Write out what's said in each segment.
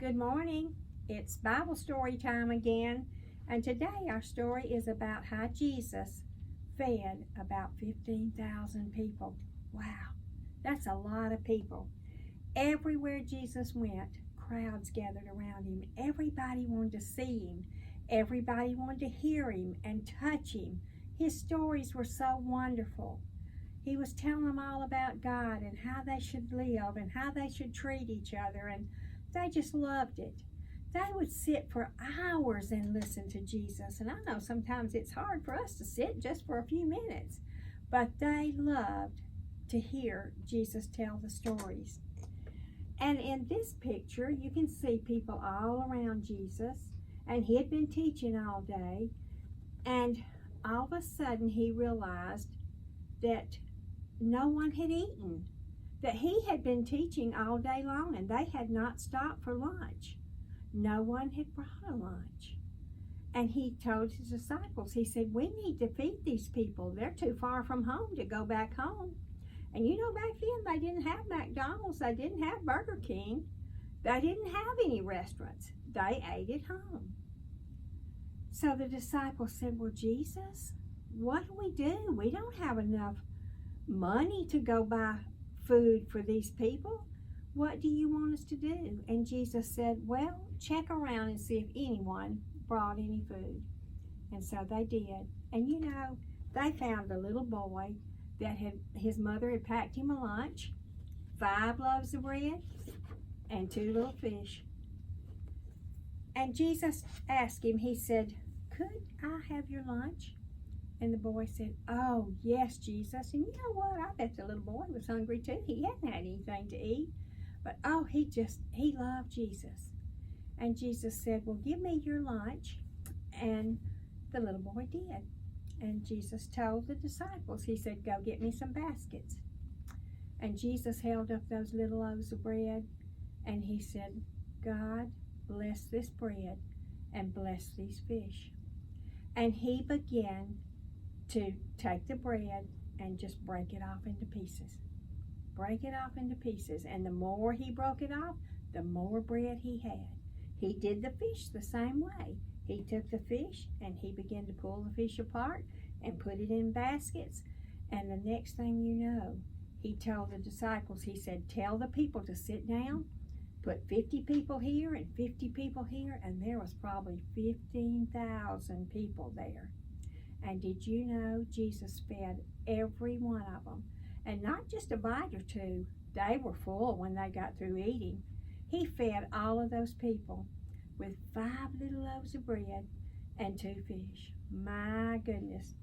Good morning. It's Bible story time again, and today our story is about how Jesus fed about 15,000 people. Wow, that's a lot of people. Everywhere Jesus went, crowds gathered around him. Everybody wanted to see him. Everybody wanted to hear him and touch him. His stories were so wonderful. He was telling them all about God and how they should live and how they should treat each other, and they just loved it. They would sit for hours and listen to Jesus, and I know sometimes it's hard for us to sit just for a few minutes, but they loved to hear Jesus tell the stories. And in this picture, you can see people all around Jesus, and he had been teaching all day, and all of a sudden he realized that no one had eaten, that he had been teaching all day long and they had not stopped for lunch. No one had brought a lunch. And he told his disciples, he said, we need to feed these people. They're too far from home to go back home. And you know, back then they didn't have McDonald's, they didn't have Burger King, they didn't have any restaurants. They ate at home. So the disciples said, well, Jesus, what do we do? We don't have enough money to go buy food for these people. What do you want us to do? And Jesus said, well, check around and see if anyone brought any food. And so they did. And you know, they found a little boy that his mother had packed him a lunch, 5 loaves of bread and 2 little fish. And Jesus asked him, he said, could I have your lunch? And the boy said, oh, yes, Jesus. And you know what? I bet the little boy was hungry too. He hadn't had anything to eat. But, oh, he loved Jesus. And Jesus said, well, give me your lunch. And the little boy did. And Jesus told the disciples, he said, go get me some baskets. And Jesus held up those little loaves of bread. And he said, God, bless this bread and bless these fish. And he began to take the bread and just break it off into pieces. Break it off into pieces. And the more he broke it off, the more bread he had. He did the fish the same way. He took the fish and he began to pull the fish apart and put it in baskets. And the next thing you know, he told the disciples, he said, tell the people to sit down. Put 50 people here and 50 people here. And there was probably 15,000 people there. And did you know Jesus fed every one of them? And not just a bite or two. They were full when they got through eating. He fed all of those people with 5 little loaves of bread and 2 fish. My goodness.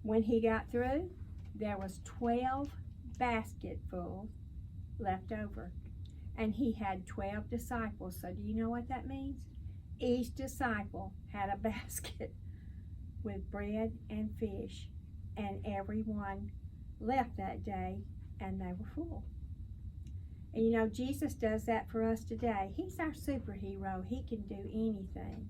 When he got through, there was 12 basketfuls left over. And he had 12 disciples. So do you know what that means? Each disciple had a basket with bread and fish, and everyone left that day and they were full. And you know, Jesus does that for us today. He's our superhero. He can do anything.